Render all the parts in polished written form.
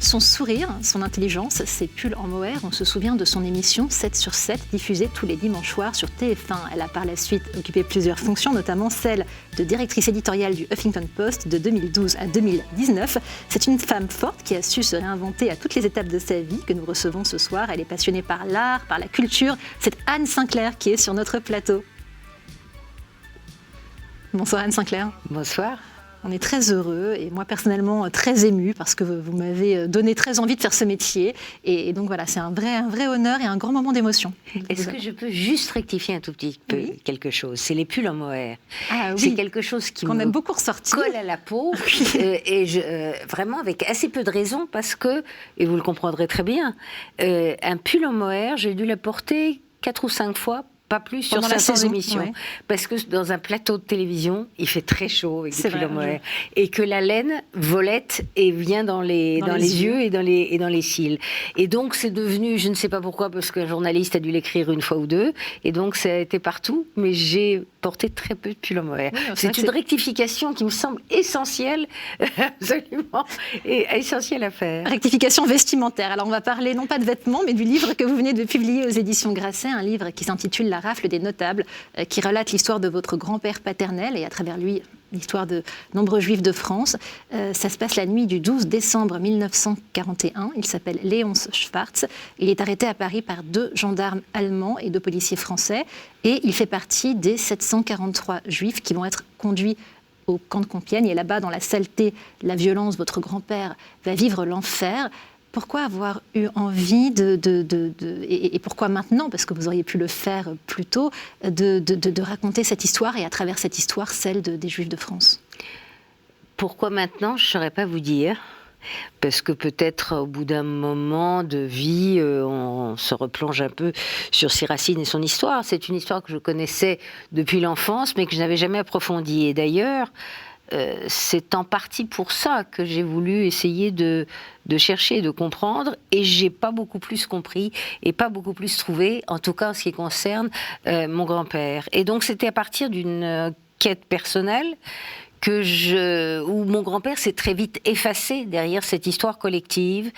Son sourire, son intelligence, ses pulls en mohair, on se souvient de son émission 7 sur 7, diffusée tous les dimanches soirs sur TF1. Elle a par la suite occupé plusieurs fonctions, notamment celle de directrice éditoriale du Huffington Post de 2012 à 2019. C'est une femme forte qui a su se réinventer à toutes les étapes de sa vie que nous recevons ce soir. Elle est passionnée par l'art, par la culture. C'est Anne Sinclair qui est sur notre plateau. Bonsoir Anne Sinclair. Bonsoir. On est très heureux et moi personnellement très émue parce que vous m'avez donné très envie de faire ce métier et donc voilà, c'est un vrai honneur et un grand moment d'émotion. Est-ce que je peux juste rectifier un tout petit peu quelque chose? C'est les pulls en mohair. Ah, oui. C'est quelque chose qui qu'on a beaucoup ressorti. Colle à la peau vraiment avec assez peu de raison parce que, et vous le comprendrez très bien, un pull en mohair, j'ai dû la porter 4 ou 5 fois. Pas plus sur certaines émissions. Ouais. Parce que dans un plateau de télévision, il fait très chaud avec des pulls en mohair. Et que la laine volette et vient dans les yeux et dans les cils. Et donc, c'est devenu, je ne sais pas pourquoi, parce qu'un journaliste a dû l'écrire une fois ou deux. Et donc, ça a été partout. Mais j'ai porté très peu de pulls en mohair. Oui, c'est une rectification qui me semble essentielle, absolument, et essentielle à faire. Rectification vestimentaire. Alors, on va parler non pas de vêtements, mais du livre que vous venez de publier aux éditions Grasset, un livre qui s'intitule La rafle des notables, qui relate l'histoire de votre grand-père paternel et à travers lui l'histoire de nombreux juifs de France. Ça se passe la nuit du 12 décembre 1941. Il s'appelle Léonce Schwartz. Il est arrêté à Paris par 2 gendarmes allemands et 2 policiers français. Et il fait partie des 743 juifs qui vont être conduits au camp de Compiègne. Et là-bas, dans la saleté, la violence, votre grand-père va vivre l'enfer. Pourquoi avoir eu envie et pourquoi maintenant, parce que vous auriez pu le faire plus tôt, de raconter cette histoire et à travers cette histoire, celle des Juifs de France? Pourquoi maintenant, je ne saurais pas vous dire. Parce que peut-être au bout d'un moment de vie, on se replonge un peu sur ses racines et son histoire. C'est une histoire que je connaissais depuis l'enfance, mais que je n'avais jamais approfondie. Et d'ailleurs, c'est en partie pour ça que j'ai voulu essayer de chercher, de comprendre, et j'ai pas beaucoup plus compris et pas beaucoup plus trouvé, en tout cas en ce qui concerne mon grand-père. Et donc c'était à partir d'une quête personnelle où mon grand-père s'est très vite effacé derrière cette histoire collective,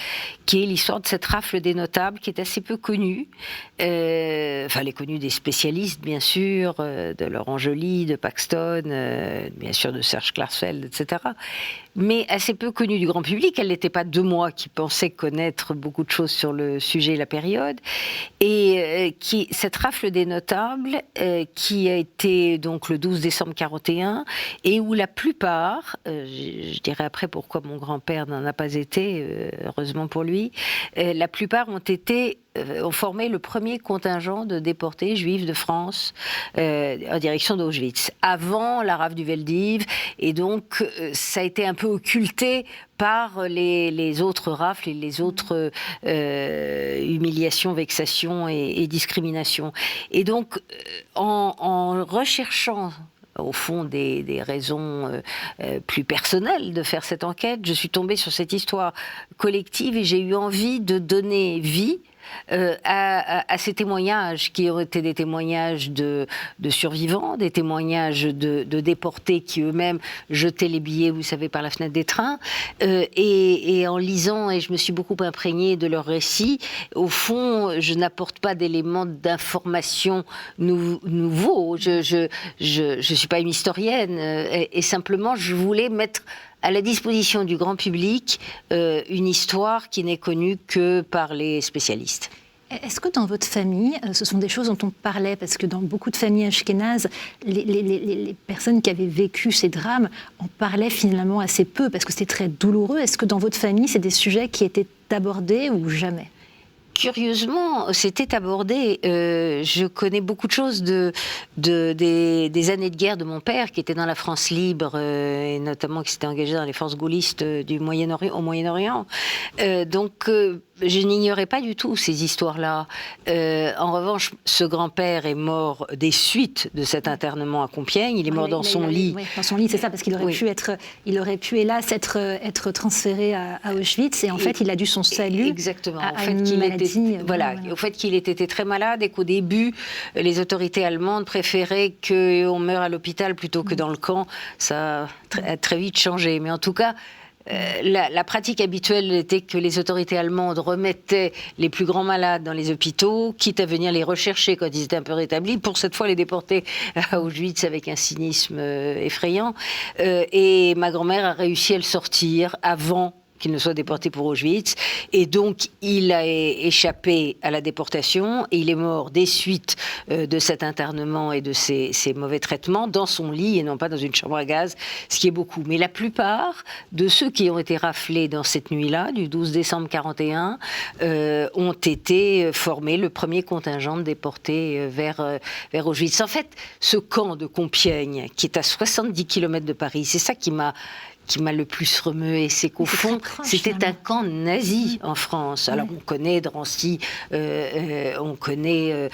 qui est l'histoire de cette rafle des notables, qui est assez peu connue. Elle est connue des spécialistes, bien sûr, de Laurent Joly, de Paxton, bien sûr de Serge Klarsfeld, etc. Mais assez peu connue du grand public. Elle n'était pas de moi qui pensais connaître beaucoup de choses sur le sujet et la période. Et cette rafle des notables, qui a été donc le 12 décembre 41, et où la plupart, je dirais après pourquoi mon grand-père n'en a pas été, heureusement pour lui, la plupart ont formé le premier contingent de déportés juifs de France en direction d'Auschwitz, avant la rafle du Veldiv, et donc ça a été un peu occulté par les autres rafles et les autres humiliations, vexations et discriminations. Et donc, en recherchant au fond des raisons plus personnelles de faire cette enquête, je suis tombée sur cette histoire collective et j'ai eu envie de donner vie à ces témoignages qui ont été des témoignages de survivants, des témoignages de déportés qui eux-mêmes jetaient les billets, vous savez, par la fenêtre des trains. Et en lisant, et je me suis beaucoup imprégnée de leurs récits, au fond, je n'apporte pas d'éléments d'information nouveaux. Je suis pas une historienne, et simplement, je voulais mettre à la disposition du grand public une histoire qui n'est connue que par les spécialistes. Est-ce que dans votre famille, ce sont des choses dont on parlait? Parce que dans beaucoup de familles ashkénazes, les personnes qui avaient vécu ces drames en parlaient finalement assez peu, parce que c'était très douloureux. Est-ce que dans votre famille, c'est des sujets qui étaient abordés ou jamais? Curieusement, c'était abordé. Je connais beaucoup de choses des années de guerre de mon père, qui était dans la France libre, et notamment qui s'était engagé dans les forces gaullistes au Moyen-Orient. Donc, je n'ignorais pas du tout ces histoires-là. En revanche, ce grand-père est mort des suites de cet internement à Compiègne. Il est mort dans son lit. Oui, dans son lit, c'est ça, parce qu'il aurait pu, hélas, être transféré à Auschwitz. Et en fait, il a dû son salut. Exactement. À une maladie. Au fait qu'il ait été très malade et qu'au début, les autorités allemandes préféraient qu'on meure à l'hôpital plutôt que dans le camp. Ça a très vite changé. Mais en tout cas, La pratique habituelle était que les autorités allemandes remettaient les plus grands malades dans les hôpitaux, quitte à venir les rechercher quand ils étaient un peu rétablis, pour cette fois les déporter à Auschwitz avec un cynisme effrayant. Et ma grand-mère a réussi à le sortir avant qu'il ne soit déporté pour Auschwitz. Et donc, il a échappé à la déportation et il est mort des suites de cet internement et de ces mauvais traitements dans son lit et non pas dans une chambre à gaz, ce qui est beaucoup. Mais la plupart de ceux qui ont été raflés dans cette nuit-là, du 12 décembre 1941, ont été formés, le premier contingent déporté vers Auschwitz. En fait, ce camp de Compiègne, qui est à 70 km de Paris, c'est ça qui m'a le plus remué, c'est qu'au fond, c'était un camp nazi en France. Alors, on connaît Drancy, on connaît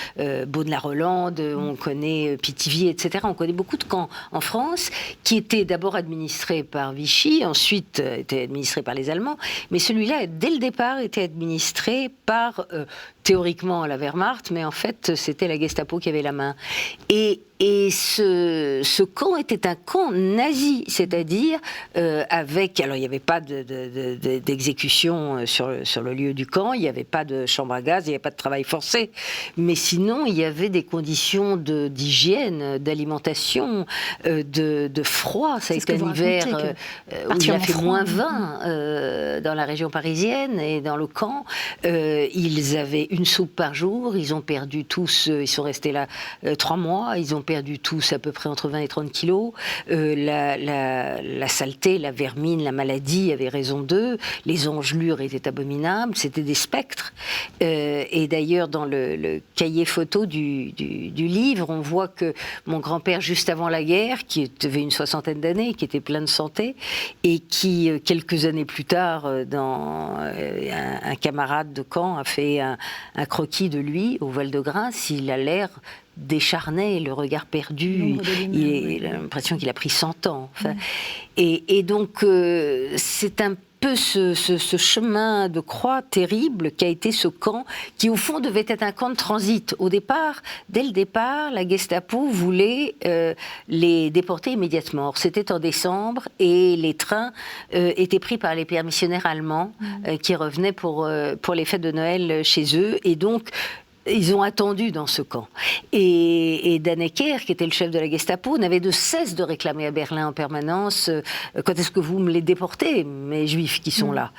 Beaune-la-Rolande, on connaît Pithiviers, etc. On connaît beaucoup de camps en France qui étaient d'abord administrés par Vichy, ensuite étaient administrés par les Allemands, mais celui-là, dès le départ, était administré par, théoriquement, la Wehrmacht, mais en fait, c'était la Gestapo qui avait la main. Et ce camp était un camp nazi, c'est-à-dire avec... Alors, il n'y avait pas d'exécution sur le lieu du camp, il n'y avait pas de chambre à gaz, il n'y avait pas de travail forcé, mais sinon, il y avait des conditions d'hygiène, d'alimentation, de froid. Ça a été un hiver où il a fait moins 20 dans la région parisienne et dans le camp. Ils avaient une soupe par jour, ils ont perdu tous, ils sont restés là 3 mois, ils ont perdu tous à peu près entre 20 et 30 kilos. La saleté, la vermine, la maladie avaient raison d'eux. Les engelures étaient abominables. C'était des spectres. Et d'ailleurs, dans le cahier photo du livre, on voit que mon grand-père, juste avant la guerre, qui avait une 60aine d'années, qui était plein de santé, et qui, quelques années plus tard, un camarade de camp a fait un croquis de lui au Val-de-Grâce. Il a l'air décharné, le regard perdu, il a l'impression qu'il a pris 100 ans. Enfin, et donc, c'est un peu ce chemin de croix terrible qu'a été ce camp, qui au fond devait être un camp de transit. Au départ, dès le départ, la Gestapo voulait les déporter immédiatement. Or, c'était en décembre et les trains étaient pris par les pères missionnaires allemands qui revenaient pour les fêtes de Noël chez eux. Et donc, ils ont attendu dans ce camp. Et Dannecker, qui était le chef de la Gestapo, n'avait de cesse de réclamer à Berlin en permanence quand est-ce que vous me les déportez, mes juifs qui sont là.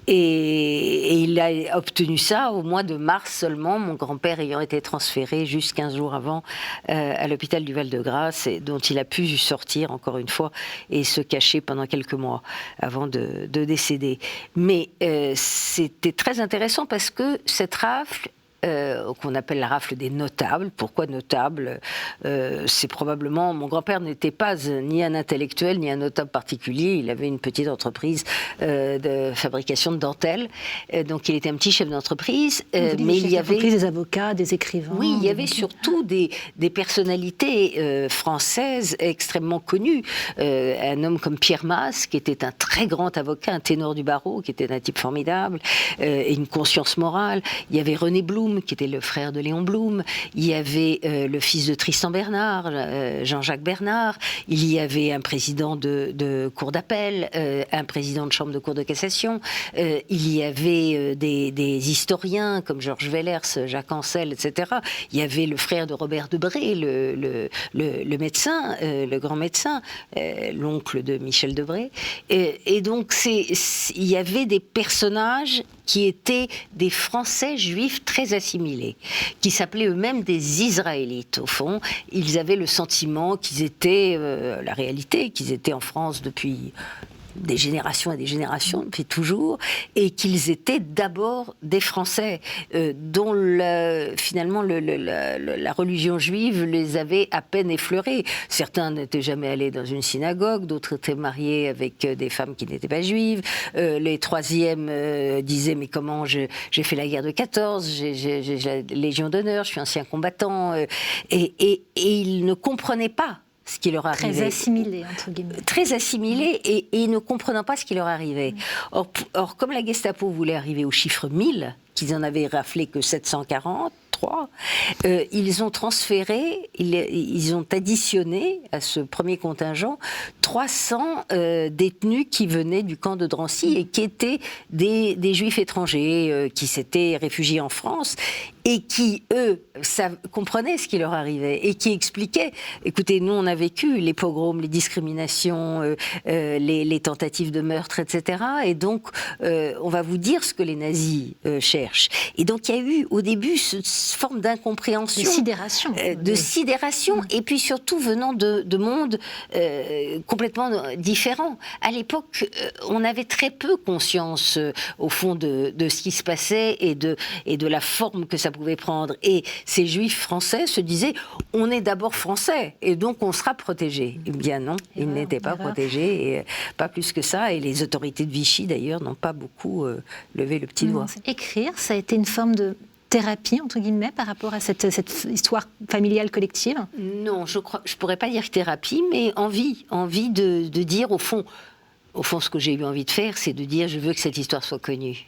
Et il a obtenu ça au mois de mars seulement, mon grand-père ayant été transféré juste 15 jours avant à l'hôpital du Val-de-Grâce, dont il a pu sortir encore une fois et se cacher pendant quelques mois avant de décéder. Mais c'était très intéressant parce que cette rafle, qu'on appelle la rafle des notables. Pourquoi notable? C'est probablement... Mon grand-père n'était pas ni un intellectuel, ni un notable particulier. Il avait une petite entreprise de fabrication de dentelles. Donc, il était un petit chef d'entreprise. Mais il y avait... des avocats, des écrivains... Oui, il y avait surtout des personnalités françaises extrêmement connues. Un homme comme Pierre Masse, qui était un très grand avocat, un ténor du barreau, qui était un type formidable, et une conscience morale. Il y avait René Blum, qui était le frère de Léon Blum. Il y avait le fils de Tristan Bernard, Jean-Jacques Bernard. Il y avait un président de cour d'appel, un président de chambre de cour de cassation. Il y avait des historiens comme Georges Wellers, Jacques Ancel, etc. Il y avait le frère de Robert Debré, le médecin, le grand médecin, l'oncle de Michel Debré. Et donc, il y avait des personnages qui étaient des Français juifs très assimilés, qui s'appelaient eux-mêmes des Israélites. Au fond, ils avaient le sentiment qu'ils étaient, la réalité, qu'ils étaient en France depuis des générations et des générations, depuis toujours, et qu'ils étaient d'abord des Français, dont finalement la religion juive les avait à peine effleurés. Certains n'étaient jamais allés dans une synagogue, d'autres étaient mariés avec des femmes qui n'étaient pas juives, les troisièmes disaient « mais comment j'ai fait la guerre de 14, j'ai la Légion d'honneur, je suis ancien combattant », et ils ne comprenaient pas ce qui leur arrivait. Très assimilé, entre guillemets. Très assimilé et ne comprenant pas ce qui leur arrivait. Or, comme la Gestapo voulait arriver au chiffre 1000, qu'ils en avaient raflé que 743, 1943, ils ont transféré, ils ont additionné à ce premier contingent 300 détenus qui venaient du camp de Drancy et qui étaient des juifs étrangers qui s'étaient réfugiés en France et qui, eux, comprenaient ce qui leur arrivait et qui expliquaient, écoutez, nous on a vécu les pogroms, les discriminations, les tentatives de meurtre, etc. Et donc, on va vous dire ce que les nazis cherchent. Et donc, il y a eu au début cette forme d'incompréhension. De sidération. Et puis surtout venant de mondes complètement différents. À l'époque, on avait très peu conscience, au fond, de ce qui se passait et de la forme que ça pouvait prendre. Et ces juifs français se disaient, on est d'abord français, et donc on sera protégés. Eh bien non, ils n'étaient pas protégés, et pas plus que ça. Et les autorités de Vichy, d'ailleurs, n'ont pas beaucoup levé le petit doigt. Écrire, ça a été une forme de thérapie, entre guillemets, par rapport à cette histoire familiale collective? Non, je pourrais pas dire thérapie, mais envie de dire, au fond, ce que j'ai eu envie de faire, c'est de dire, je veux que cette histoire soit connue.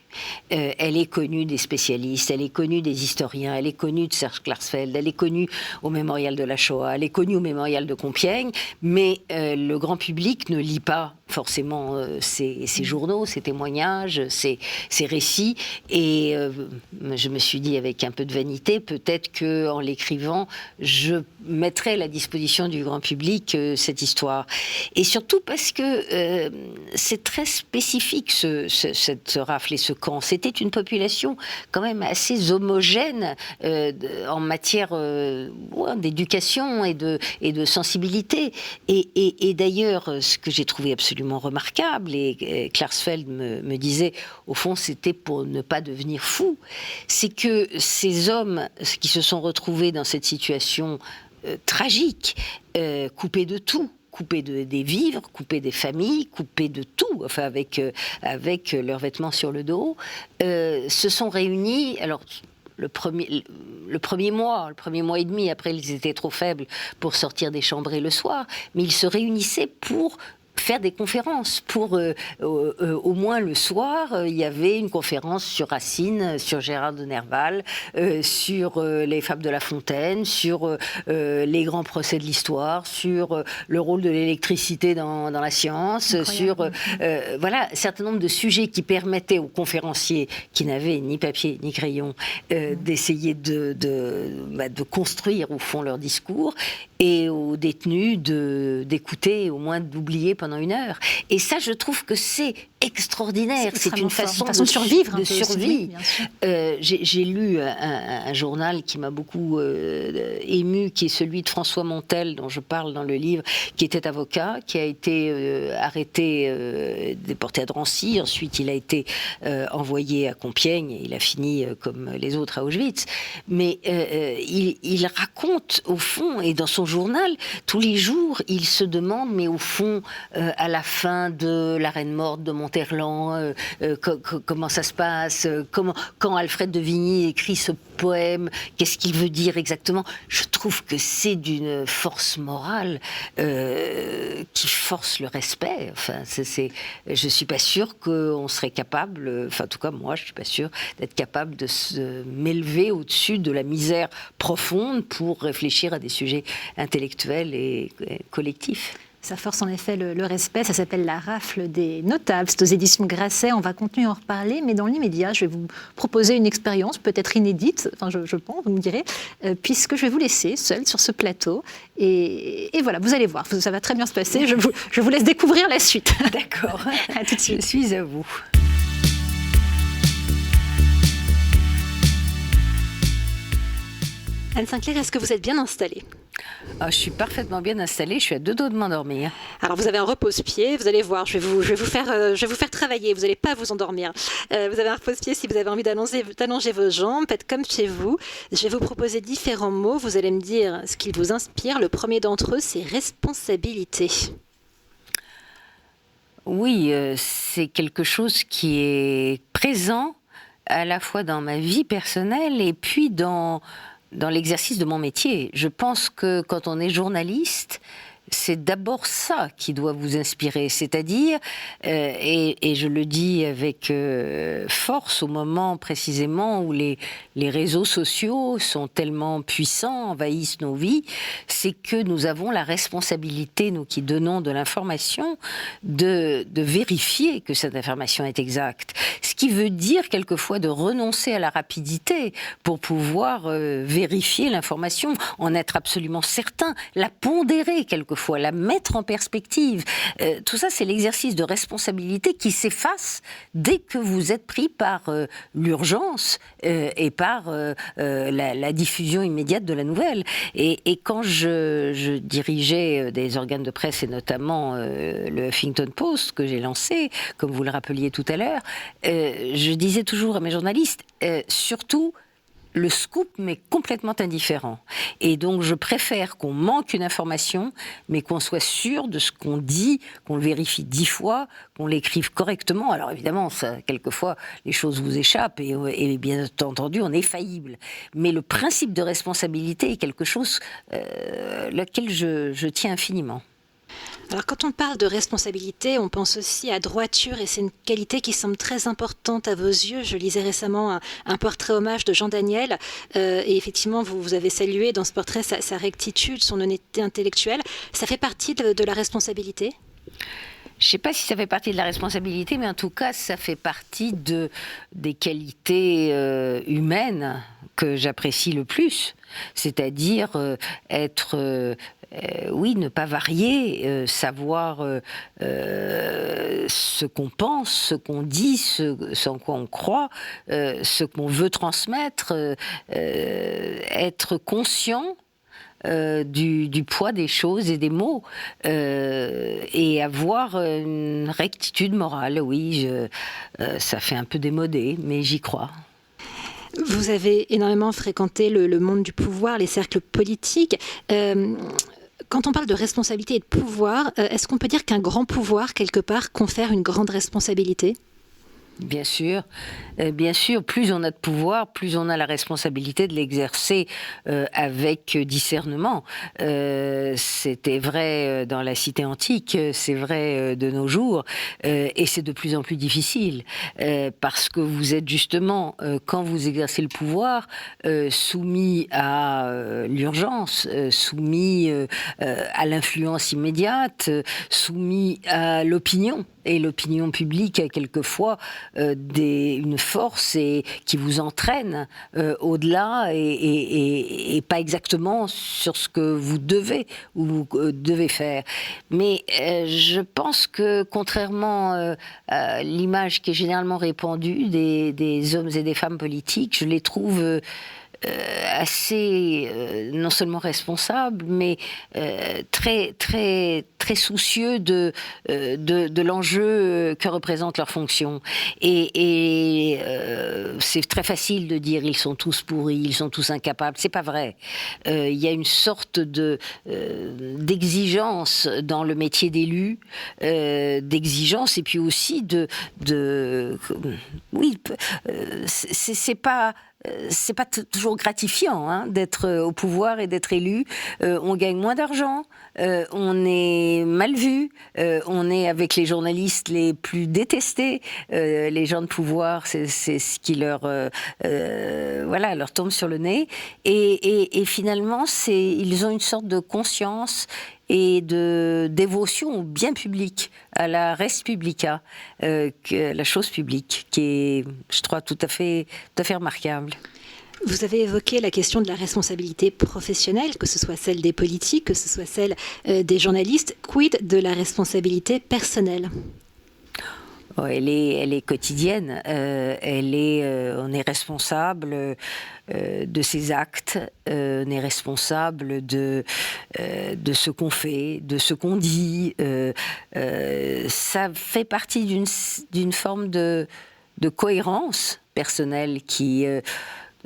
Elle est connue des spécialistes, elle est connue des historiens, elle est connue de Serge Klarsfeld, elle est connue au mémorial de la Shoah, elle est connue au mémorial de Compiègne, mais le grand public ne lit pas forcément ces journaux, ces témoignages, ces récits. Et je me suis dit, avec un peu de vanité, peut-être qu'en l'écrivant, je mettrai à la disposition du grand public cette histoire. Et surtout parce que c'est très spécifique, cette rafle et ce camp. C'était une population quand même assez homogène en matière d'éducation et de sensibilité. Et d'ailleurs, ce que j'ai trouvé absolument remarquable, et Klarsfeld me disait, au fond, c'était pour ne pas devenir fou, c'est que ces hommes qui se sont retrouvés dans cette situation tragique, coupés de tout, coupés des vivres, coupés des familles, coupés de tout, enfin avec leurs vêtements sur le dos, se sont réunis. Alors, le premier mois et demi, après, ils étaient trop faibles pour sortir des chambrées le soir, mais ils se réunissaient pour faire des conférences. Pour au moins le soir, il y avait une conférence sur Racine, sur Gérard de Nerval, sur les fables de La Fontaine, sur les grands procès de l'histoire, sur le rôle de l'électricité dans la science. Incroyable. Sur voilà, un certain nombre de sujets qui permettaient aux conférenciers qui n'avaient ni papier ni crayon d'essayer de construire au fond leur discours, et aux détenus d'écouter, au moins d'oublier pendant une heure. Et ça, je trouve que c'est extraordinaire. C'est une façon de survivre. De survie. J'ai lu un journal qui m'a beaucoup ému, qui est celui de François Montel, dont je parle dans le livre, qui était avocat, qui a été arrêté, déporté à Drancy. Ensuite, il a été envoyé à Compiègne, et il a fini comme les autres à Auschwitz. Mais il raconte, au fond, et dans son journal, tous les jours, il se demande, mais au fond, à la fin de La Reine morte de Monterland, comment ça se passe, quand Alfred de Vigny écrit ce poème, qu'est-ce qu'il veut dire exactement? Je trouve que c'est d'une force morale qui force le respect. Enfin, je suis pas sûre qu'on serait capable, enfin en tout cas moi je suis pas sûre d'être capable de m'élever au-dessus de la misère profonde pour réfléchir à des sujets intellectuels et collectifs. Ça force en effet le respect, ça s'appelle La Rafle des Notables, c'est aux éditions Grasset, on va continuer à en reparler, mais dans l'immédiat, je vais vous proposer une expérience peut-être inédite, enfin je pense, vous me direz, puisque je vais vous laisser seul sur ce plateau, et voilà, vous allez voir, ça va très bien se passer, je vous laisse découvrir la suite. D'accord, à tout de suite. Je suis à vous. Anne Sinclair, est-ce que vous êtes bien installée? Je suis parfaitement bien installée, je suis à 2 doigts de m'endormir. Alors vous avez un repose-pied, vous allez voir, je vais vous faire travailler, vous n'allez pas vous endormir. Vous avez un repose-pied si vous avez envie d'allonger vos jambes, faites comme chez vous. Je vais vous proposer différents mots, vous allez me dire ce qu'ils vous inspirent. Le premier d'entre eux, c'est responsabilité. Oui, c'est quelque chose qui est présent à la fois dans ma vie personnelle et puis dans l'exercice de mon métier. Je pense que quand on est journaliste, c'est d'abord ça qui doit vous inspirer, c'est-à-dire, et je le dis avec force au moment précisément où les réseaux sociaux sont tellement puissants, envahissent nos vies, c'est que nous avons la responsabilité, nous qui donnons de l'information, de vérifier que cette information est exacte. Ce qui veut dire quelquefois de renoncer à la rapidité pour pouvoir vérifier l'information, en être absolument certain, la pondérer quelquefois, la mettre en perspective. Tout ça, c'est l'exercice de responsabilité qui s'efface dès que vous êtes pris par l'urgence et par la diffusion immédiate de la nouvelle. Et quand je dirigeais des organes de presse, et notamment le Huffington Post que j'ai lancé, comme vous le rappeliez tout à l'heure, je disais toujours à mes journalistes, surtout, le scoop m'est complètement indifférent. Et donc, je préfère qu'on manque une information, mais qu'on soit sûr de ce qu'on dit, qu'on le vérifie 10 fois, qu'on l'écrive correctement. Alors, évidemment, ça, quelquefois, les choses vous échappent et bien entendu, on est faillible. Mais le principe de responsabilité est quelque chose auquel je tiens infiniment. Alors quand on parle de responsabilité, on pense aussi à droiture et c'est une qualité qui semble très importante à vos yeux. Je lisais récemment un portrait hommage de Jean Daniel et effectivement vous avez salué dans ce portrait sa rectitude, son honnêteté intellectuelle. Ça fait partie de la responsabilité ? Je ne sais pas si ça fait partie de la responsabilité, mais en tout cas, ça fait partie des qualités humaines que j'apprécie le plus. C'est-à-dire être... oui, ne pas varier, savoir ce qu'on pense, ce qu'on dit, ce en quoi on croit, ce qu'on veut transmettre, être conscient du poids des choses et des mots et avoir une rectitude morale. Oui, ça fait un peu démodé, mais j'y crois. Vous avez énormément fréquenté le monde du pouvoir, les cercles politiques. Quand on parle de responsabilité et de pouvoir, est-ce qu'on peut dire qu'un grand pouvoir, quelque part, confère une grande responsabilité ? Bien sûr, plus on a de pouvoir, plus on a la responsabilité de l'exercer avec discernement. C'était vrai dans la cité antique, c'est vrai de nos jours, et c'est de plus en plus difficile, parce que vous êtes justement, quand vous exercez le pouvoir, soumis à l'urgence, soumis à l'influence immédiate, soumis à l'opinion. Et l'opinion publique a quelquefois une force qui vous entraîne au-delà et pas exactement sur ce que vous devez ou vous devez faire. Mais je pense que contrairement à l'image qui est généralement répandue des hommes et des femmes politiques, je les trouve assez non seulement responsable, mais très très très soucieux de l'enjeu que représente leur fonction. Et c'est très facile de dire ils sont tous pourris, ils sont tous incapables. C'est pas vrai. Il y a une sorte d'exigence dans le métier d'élu, d'exigence et puis aussi oui, c'est pas toujours gratifiant d'être au pouvoir et d'être élu. On gagne moins d'argent, on est mal vu, on est avec les journalistes les plus détestés. Les gens de pouvoir, c'est ce qui leur tombe sur le nez. Et finalement, ils ont une sorte de conscience et de dévotion au bien public, à la res publica, la chose publique, qui est, je trouve, tout à fait remarquable. Vous avez évoqué la question de la responsabilité professionnelle, que ce soit celle des politiques, que ce soit celle des journalistes. Quid de la responsabilité personnelle ? Oh, elle est quotidienne. On est responsable de ses actes. On est responsable de ce qu'on fait, de ce qu'on dit. Ça fait partie d'une forme de cohérence personnelle qui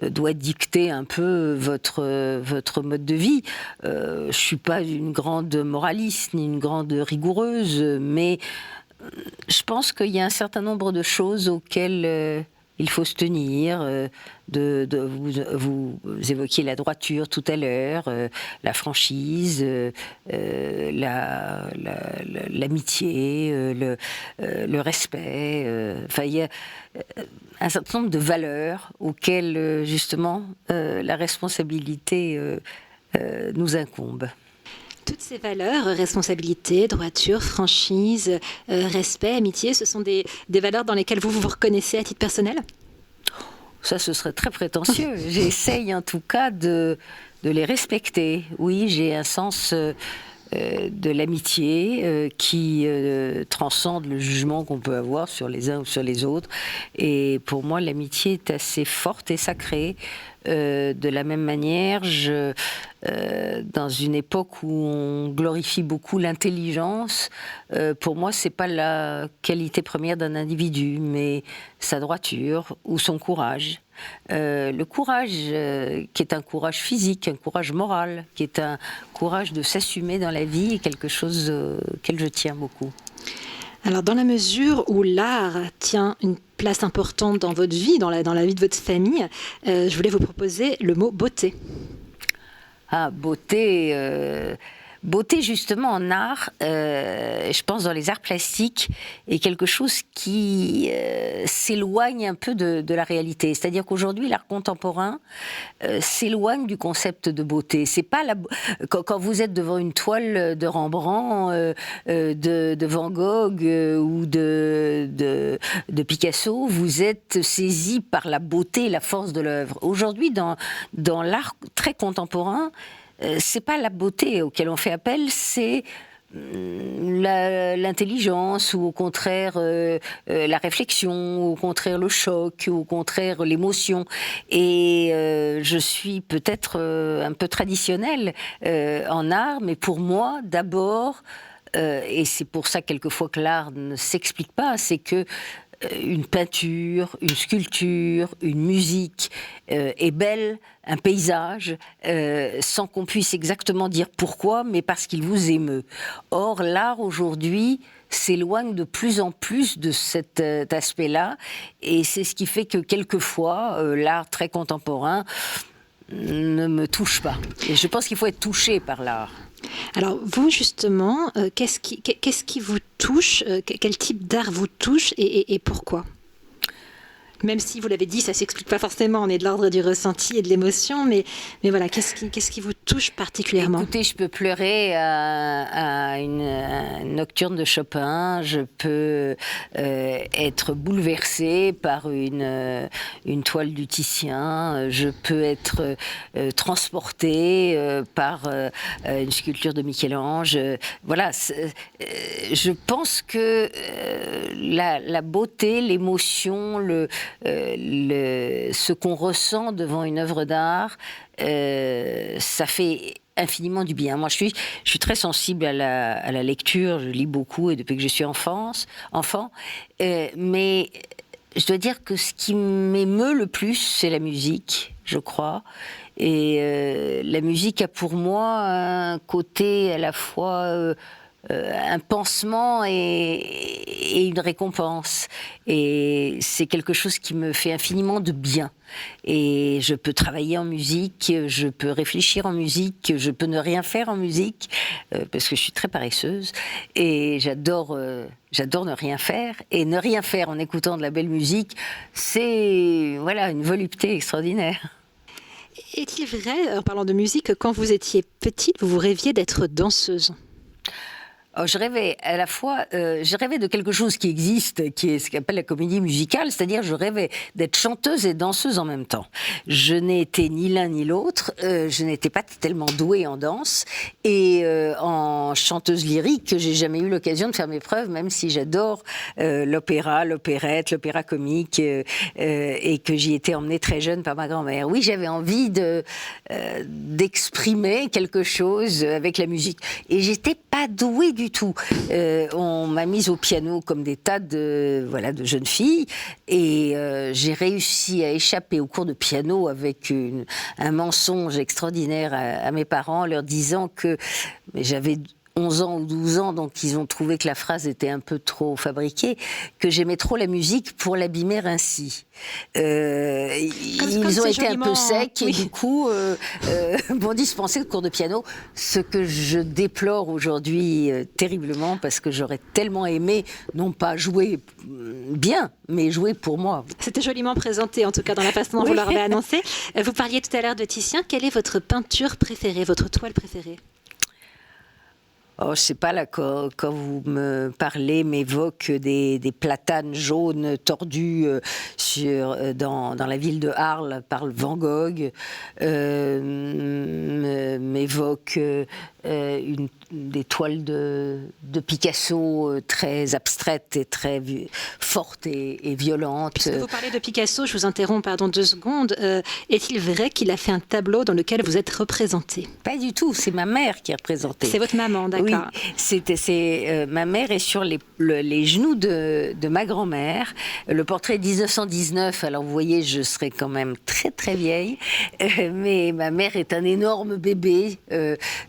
doit dicter un peu votre mode de vie. Je suis pas une grande moraliste ni une grande rigoureuse, mais je pense qu'il y a un certain nombre de choses auxquelles il faut se tenir. Vous évoquiez la droiture tout à l'heure, la franchise, l'amitié, le respect. Enfin, il y a un certain nombre de valeurs auxquelles, justement, la responsabilité nous incombe. Toutes ces valeurs, responsabilité, droiture, franchise, respect, amitié, ce sont des valeurs dans lesquelles vous vous reconnaissez à titre personnel ? Ça, ce serait très prétentieux. J'essaye en tout cas de les respecter. Oui, j'ai un sens de l'amitié qui transcende le jugement qu'on peut avoir sur les uns ou sur les autres. Et pour moi, l'amitié est assez forte et sacrée. De la même manière, dans une époque où on glorifie beaucoup l'intelligence, pour moi, c'est pas la qualité première d'un individu, mais sa droiture ou son courage. Le courage, qui est un courage physique, un courage moral, qui est un courage de s'assumer dans la vie, est quelque chose auquel je tiens beaucoup. Alors, dans la mesure où l'art tient une place importante dans votre vie, dans la vie de votre famille, je voulais vous proposer le mot beauté. Ah, beauté... Beauté, justement, en art, je pense dans les arts plastiques, est quelque chose qui s'éloigne un peu de la réalité. C'est-à-dire qu'aujourd'hui, l'art contemporain s'éloigne du concept de beauté. C'est pas quand vous êtes devant une toile de Rembrandt, de Van Gogh ou de Picasso, vous êtes saisi par la beauté et la force de l'œuvre. Aujourd'hui, dans l'art très contemporain, c'est pas la beauté auquel on fait appel, c'est l'intelligence, ou au contraire la réflexion, ou au contraire le choc, ou au contraire l'émotion. Et je suis peut-être un peu traditionnelle en art, mais pour moi, d'abord, et c'est pour ça quelquefois que l'art ne s'explique pas, c'est que une peinture, une sculpture, une musique est belle, un paysage, sans qu'on puisse exactement dire pourquoi, mais parce qu'il vous émeut. Or, l'art aujourd'hui s'éloigne de plus en plus de cet aspect-là, et c'est ce qui fait que quelquefois, l'art très contemporain ne me touche pas. Et je pense qu'il faut être touché par l'art. Alors vous, justement, qu'est-ce qui vous touche, quel type d'art vous touche et pourquoi ? Même si, vous l'avez dit, ça ne s'explique pas forcément, on est de l'ordre du ressenti et de l'émotion, mais voilà, qu'est-ce qui vous touche particulièrement ? Écoutez, je peux pleurer à une nocturne de Chopin, je peux être bouleversée par une toile du Titien, je peux être transportée par une sculpture de Michel-Ange. Voilà, je pense que la beauté, l'émotion, ce qu'on ressent devant une œuvre d'art, ça fait infiniment du bien. Moi, je suis très sensible à la lecture, je lis beaucoup, et depuis que je suis enfant, mais je dois dire que ce qui m'émeut le plus, c'est la musique, je crois. Et la musique a pour moi un côté à la fois un pansement et une récompense. Et c'est quelque chose qui me fait infiniment de bien. Et je peux travailler en musique, je peux réfléchir en musique, je peux ne rien faire en musique, parce que je suis très paresseuse. Et j'adore ne rien faire. Et ne rien faire en écoutant de la belle musique, c'est voilà, une volupté extraordinaire. Est-il vrai, en parlant de musique, que quand vous étiez petite, vous rêviez d'être danseuse ? Oh, je rêvais à la fois, je rêvais de quelque chose qui existe, qui est ce qu'on appelle la comédie musicale, c'est-à-dire je rêvais d'être chanteuse et danseuse en même temps. Je n'ai été ni l'un ni l'autre, je n'étais pas tellement douée en danse, et en chanteuse lyrique, j'ai jamais eu l'occasion de faire mes preuves, même si j'adore l'opéra, l'opérette, l'opéra comique, et que j'y étais emmenée très jeune par ma grand-mère. Oui, j'avais envie d'exprimer quelque chose avec la musique, et j'étais pas douée du tout. On m'a mise au piano comme des tas de jeunes filles, et j'ai réussi à échapper au cours de piano avec un mensonge extraordinaire à mes parents, leur disant que j'avais 11 ans ou 12 ans, donc ils ont trouvé que la phrase était un peu trop fabriquée, que j'aimais trop la musique pour l'abîmer ainsi. Ils ont été un peu secs et du coup m'ont dispensé le cours de piano, ce que je déplore aujourd'hui terriblement parce que j'aurais tellement aimé, non pas jouer bien, mais jouer pour moi. C'était joliment présenté, en tout cas dans la façon dont vous l'avez annoncé. Vous parliez tout à l'heure de Titien. Quelle est votre peinture préférée, votre toile préférée ? Oh, je sais pas, là, quand vous me parlez, m'évoque des platanes jaunes tordus dans la ville de Arles par Van Gogh, m'évoque des toiles de Picasso très abstraites et très fortes et violentes. Puisque vous parlez de Picasso, je vous interromps, pardon, 2 secondes. Est-il vrai qu'il a fait un tableau dans lequel vous êtes représentée ? Pas du tout, c'est ma mère qui est représentée. C'est votre maman, d'accord. Oui, ma mère est sur les genoux de ma grand-mère. Le portrait 1919, alors vous voyez, je serai quand même très très vieille, mais ma mère est un énorme bébé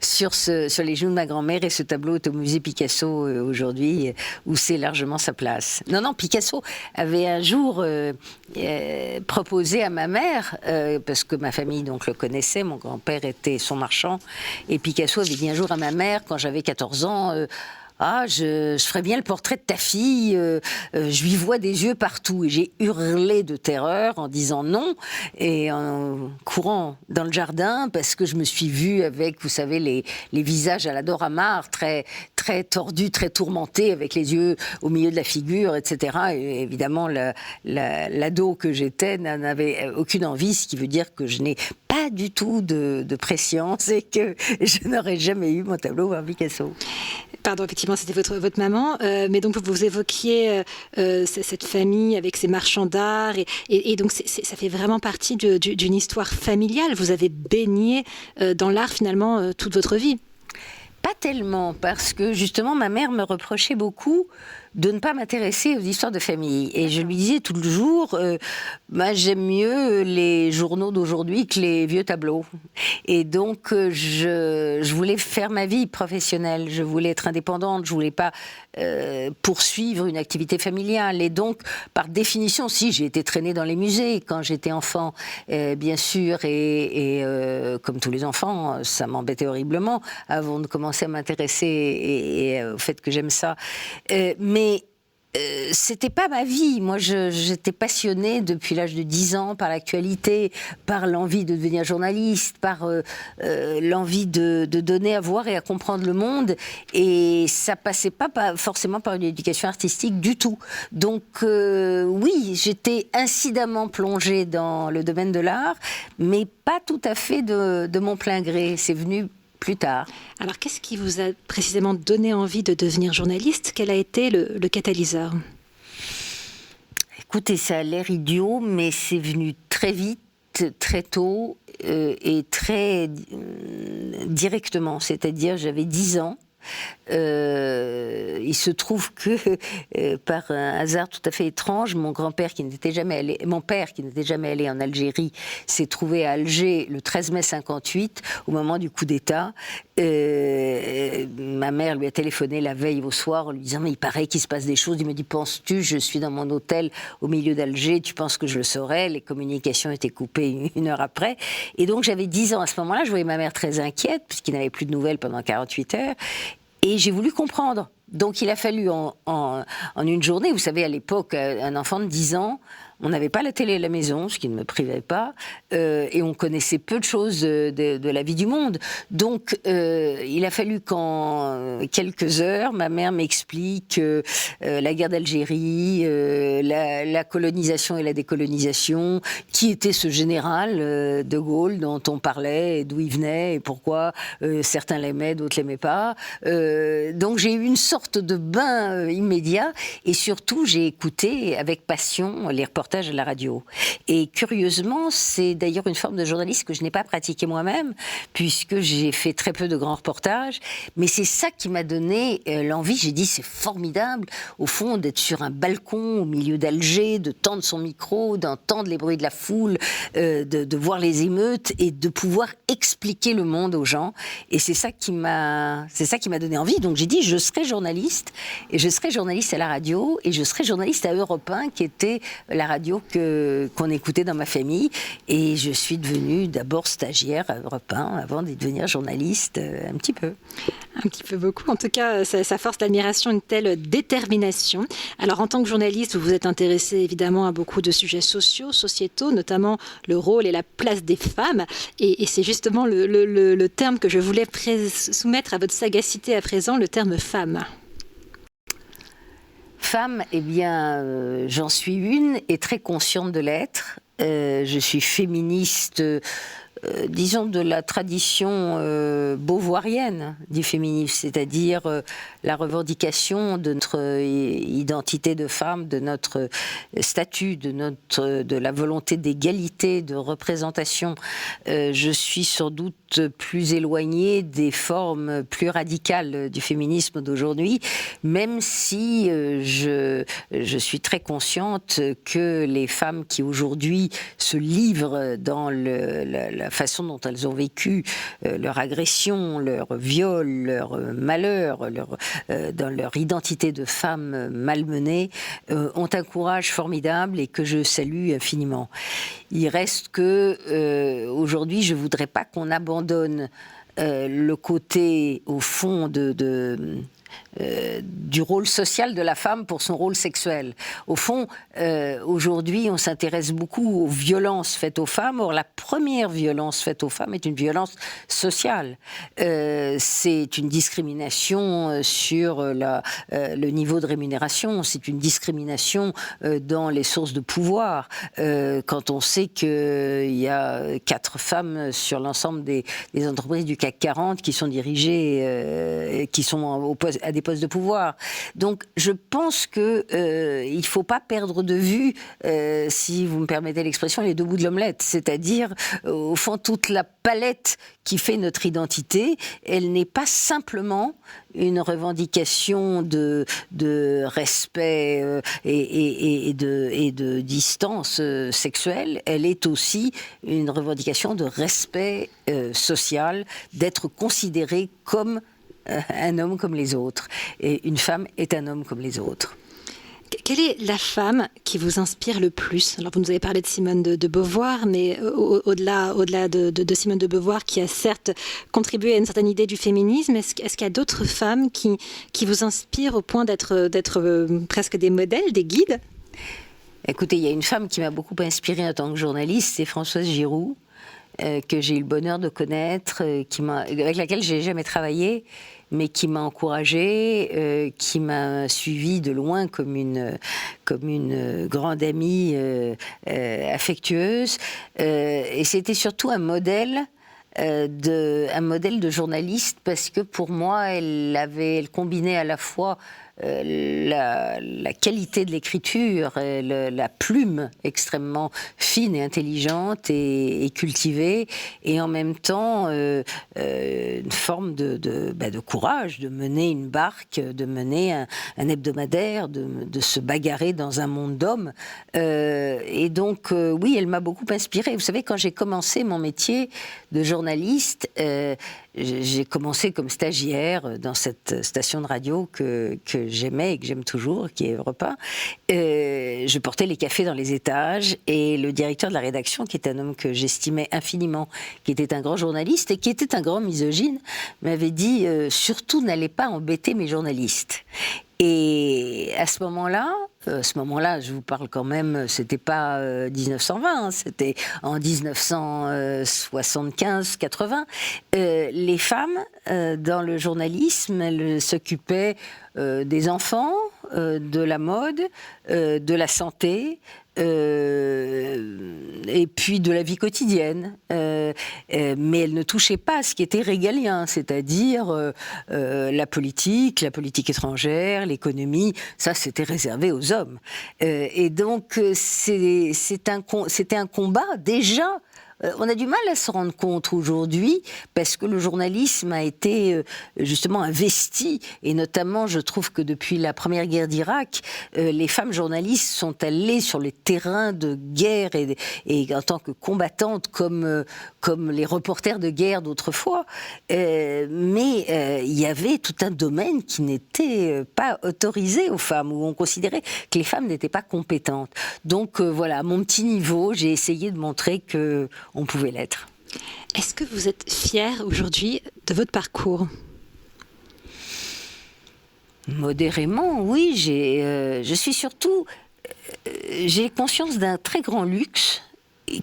sur les genoux de ma grand-mère et ce tableau est au musée Picasso aujourd'hui où c'est largement sa place. Non, Picasso avait un jour proposé à ma mère, parce que ma famille donc le connaissait, mon grand-père était son marchand, et Picasso avait dit un jour à ma mère, quand j'avais 14 ans, je ferais bien le portrait de ta fille, je lui vois des yeux partout. Et j'ai hurlé de terreur en disant non, et en courant dans le jardin, parce que je me suis vue avec, vous savez, les visages à la Dora Maar, très, très tordus, très tourmentés, avec les yeux au milieu de la figure, etc. Et évidemment, l'ado que j'étais n'en avait aucune envie, ce qui veut dire que je n'ai pas du tout de prescience et que je n'aurais jamais eu mon tableau par Picasso. Pardon, effectivement, c'était votre maman, mais donc vous évoquiez cette famille avec ses marchands d'art, et donc ça fait vraiment partie d'une histoire familiale. Vous avez baigné dans l'art finalement toute votre vie. Pas tellement, parce que justement ma mère me reprochait beaucoup de ne pas m'intéresser aux histoires de famille. Et je lui disais tout le jour, j'aime mieux les journaux d'aujourd'hui que les vieux tableaux. Et donc, je voulais faire ma vie professionnelle, je voulais être indépendante, je voulais pas poursuivre une activité familiale. Et donc, par définition, si, j'ai été traînée dans les musées quand j'étais enfant, bien sûr, et comme tous les enfants, ça m'embêtait horriblement avant de commencer à m'intéresser et au fait que j'aime ça. Mais c'était pas ma vie. Moi, j'étais passionnée depuis l'âge de 10 ans par l'actualité, par l'envie de devenir journaliste, par l'envie de donner à voir et à comprendre le monde. Et ça passait pas forcément par une éducation artistique du tout. Donc, oui, j'étais incidemment plongée dans le domaine de l'art, mais pas tout à fait de mon plein gré. C'est venu plus tard. Alors, qu'est-ce qui vous a précisément donné envie de devenir journaliste ? Quel a été le catalyseur ? Écoutez, ça a l'air idiot, mais c'est venu très vite, très tôt et très directement. C'est-à-dire, j'avais 10 ans. Il se trouve que par un hasard tout à fait étrange, mon père qui n'était jamais allé en Algérie s'est trouvé à Alger le 13 mai 58 au moment du coup d'État. Ma mère lui a téléphoné la veille au soir en lui disant mais il paraît qu'il se passe des choses. Il me dit penses-tu, je suis dans mon hôtel au milieu d'Alger, tu penses que je le saurais? Les communications étaient coupées 1 heure après, et donc j'avais 10 ans à ce moment-là. Je voyais ma mère très inquiète puisqu'il n'avait plus de nouvelles pendant 48 heures. Et j'ai voulu comprendre. Donc il a fallu en une journée, vous savez, à l'époque, un enfant de 10 ans, on n'avait pas la télé à la maison, ce qui ne me privait pas, et on connaissait peu de choses de la vie du monde. Donc il a fallu qu'en quelques heures, ma mère m'explique la guerre d'Algérie, la colonisation et la décolonisation, qui était ce général de Gaulle dont on parlait, d'où il venait et pourquoi certains l'aimaient, d'autres l'aimaient pas. Donc j'ai eu une sorte de bain immédiat, et surtout j'ai écouté avec passion les reportages reportage à la radio. Et curieusement, c'est d'ailleurs une forme de journalisme que je n'ai pas pratiquée moi-même, puisque j'ai fait très peu de grands reportages. Mais c'est ça qui m'a donné l'envie. J'ai dit, c'est formidable, au fond, d'être sur un balcon au milieu d'Alger, de tendre son micro, d'entendre les bruits de la foule, de voir les émeutes et de pouvoir expliquer le monde aux gens. Et c'est ça qui m'a donné envie. Donc j'ai dit, je serai journaliste, et je serai journaliste à la radio, et je serai journaliste à Europe 1, qui était la radio qu'on écoutait dans ma famille. Et je suis devenue d'abord stagiaire à Europe 1, avant de devenir journaliste un petit peu. Un petit peu beaucoup. En tout cas, ça force l'admiration, une telle détermination. Alors, en tant que journaliste, vous vous êtes intéressé évidemment à beaucoup de sujets sociaux, sociétaux, notamment le rôle et la place des femmes. Et c'est justement le terme que je voulais soumettre à votre sagacité à présent, le terme femme. Femme, eh bien, j'en suis une et très consciente de l'être. Je suis féministe, disons, de la tradition beauvoirienne du féminisme, c'est-à-dire la revendication de notre identité de femme, de notre statut, de la volonté d'égalité, de représentation. Je suis sans doute plus éloignée des formes plus radicales du féminisme d'aujourd'hui, même si je suis très consciente que les femmes qui aujourd'hui se livrent dans la façon dont elles ont vécu leur agression, leur viol, leur malheur, dans leur identité de femme malmenée, ont un courage formidable et que je salue infiniment. Il reste que aujourd'hui, je voudrais pas qu'on abandonne le côté, au fond, du rôle social de la femme pour son rôle sexuel. Au fond, aujourd'hui, on s'intéresse beaucoup aux violences faites aux femmes. Or, la première violence faite aux femmes est une violence sociale. C'est une discrimination sur le niveau de rémunération. C'est une discrimination dans les sources de pouvoir. Quand on sait qu'il y a 4 femmes sur l'ensemble des entreprises du CAC 40 qui sont dirigées, qui sont à des postes de pouvoir. Donc, je pense qu'il ne faut pas perdre de vue, si vous me permettez l'expression, les deux bouts de l'omelette. C'est-à-dire, au fond, toute la palette qui fait notre identité, elle n'est pas simplement une revendication de respect et de distance sexuelle, elle est aussi une revendication de respect social, d'être considéré comme un homme comme les autres. Et une femme est un homme comme les autres. Quelle est la femme qui vous inspire le plus? Alors, vous nous avez parlé de Simone de Beauvoir, mais au-delà de Simone de Beauvoir, qui a certes contribué à une certaine idée du féminisme, est-ce qu'il y a d'autres femmes qui vous inspirent au point d'être presque des modèles, des guides? Écoutez, il y a une femme qui m'a beaucoup inspirée en tant que journaliste, c'est Françoise Giroud, que j'ai eu le bonheur de connaître, avec laquelle je n'ai jamais travaillé, mais qui m'a encouragée, qui m'a suivie de loin comme une grande amie affectueuse. Et c'était surtout un modèle de journaliste, parce que pour moi, elle combinait à la fois la qualité de l'écriture, la plume extrêmement fine et intelligente et cultivée, et en même temps une forme de courage, de mener une barque, de mener un hebdomadaire, de se bagarrer dans un monde d'hommes. Et donc, oui, elle m'a beaucoup inspirée. Vous savez, quand j'ai commencé mon métier de journaliste, j'ai commencé comme stagiaire dans cette station de radio que j'aimais et que j'aime toujours, qui est Europe 1. Je portais les cafés dans les étages, et le directeur de la rédaction, qui est un homme que j'estimais infiniment, qui était un grand journaliste et qui était un grand misogyne, m'avait dit « Surtout, n'allez pas embêter mes journalistes ». Et à ce moment-là, je vous parle quand même, c'était pas 1920, c'était en 1975-80. Les femmes, dans le journalisme, elles s'occupaient des enfants, de la mode, de la santé, et puis de la vie quotidienne. Mais elle ne touchait pas à ce qui était régalien, c'est-à-dire la politique étrangère, l'économie. Ça, c'était réservé aux hommes. Et donc, c'était un combat déjà. On a du mal à se rendre compte aujourd'hui parce que le journalisme a été justement investi, et notamment je trouve que depuis la première guerre d'Irak, les femmes journalistes sont allées sur les terrains de guerre et en tant que combattantes comme les reporters de guerre d'autrefois. Mais il y avait tout un domaine qui n'était pas autorisé aux femmes, où on considérait que les femmes n'étaient pas compétentes. Donc voilà, à mon petit niveau, j'ai essayé de montrer que on pouvait l'être. Est-ce que vous êtes fière aujourd'hui de votre parcours ? Modérément, oui. Je suis surtout... j'ai conscience d'un très grand luxe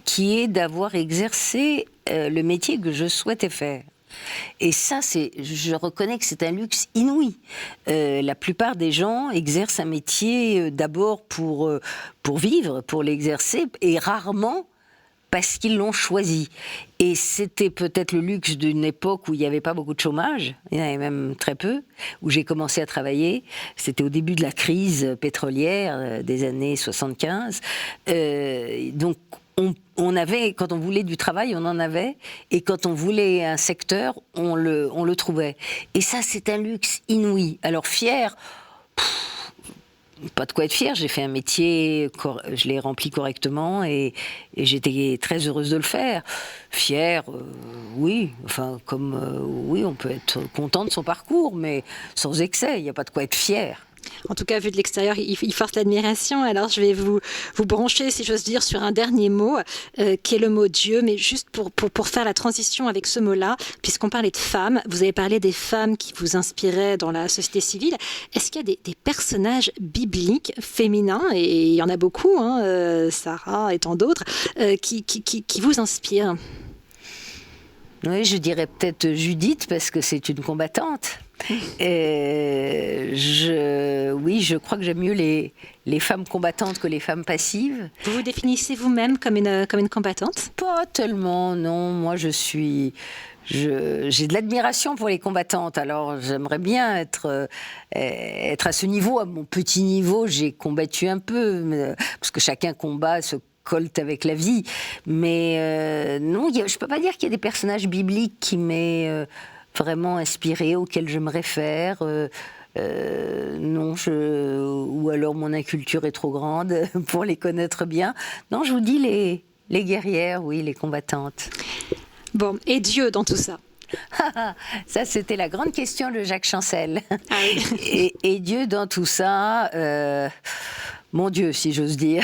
qui est d'avoir exercé le métier que je souhaitais faire. Et ça, je reconnais que c'est un luxe inouï. La plupart des gens exercent un métier d'abord pour vivre, pour l'exercer, et rarement parce qu'ils l'ont choisi. Et c'était peut-être le luxe d'une époque où il n'y avait pas beaucoup de chômage, il y en avait même très peu, où j'ai commencé à travailler. C'était au début de la crise pétrolière des années 75. Donc, on avait, quand on voulait du travail, on en avait, et quand on voulait un secteur, on le trouvait. Et ça, c'est un luxe inouï. Alors, fier... Pas de quoi être fière, j'ai fait un métier, je l'ai rempli correctement et j'étais très heureuse de le faire. Fière, oui, enfin oui, on peut être content de son parcours, mais sans excès, il n'y a pas de quoi être fier. En tout cas, vu de l'extérieur, il force l'admiration. Alors, je vais vous brancher, si j'ose dire, sur un dernier mot, qui est le mot Dieu. Mais juste pour faire la transition avec ce mot-là, puisqu'on parlait de femmes, vous avez parlé des femmes qui vous inspiraient dans la société civile. Est-ce qu'il y a des personnages bibliques féminins, et il y en a beaucoup, Sarah et tant d'autres, qui vous inspirent ? Oui, je dirais peut-être Judith, parce que c'est une combattante. Je crois que j'aime mieux les femmes combattantes que les femmes passives. Vous vous définissez vous-même comme une combattante ? Pas tellement, non. Moi, j'ai de l'admiration pour les combattantes. Alors, j'aimerais bien être à ce niveau. À mon petit niveau, j'ai combattu un peu, parce que chacun combat se colte avec la vie. Mais non, je ne peux pas dire qu'il y a des personnages bibliques qui m'aient vraiment inspiré, auxquels je me réfère. Non, ou alors mon inculture est trop grande pour les connaître bien. Non, je vous dis les guerrières, oui, les combattantes. Bon, et Dieu dans tout ça ? Ça, c'était la grande question de Jacques Chancel. Ah oui. Et Dieu dans tout ça, mon Dieu, si j'ose dire.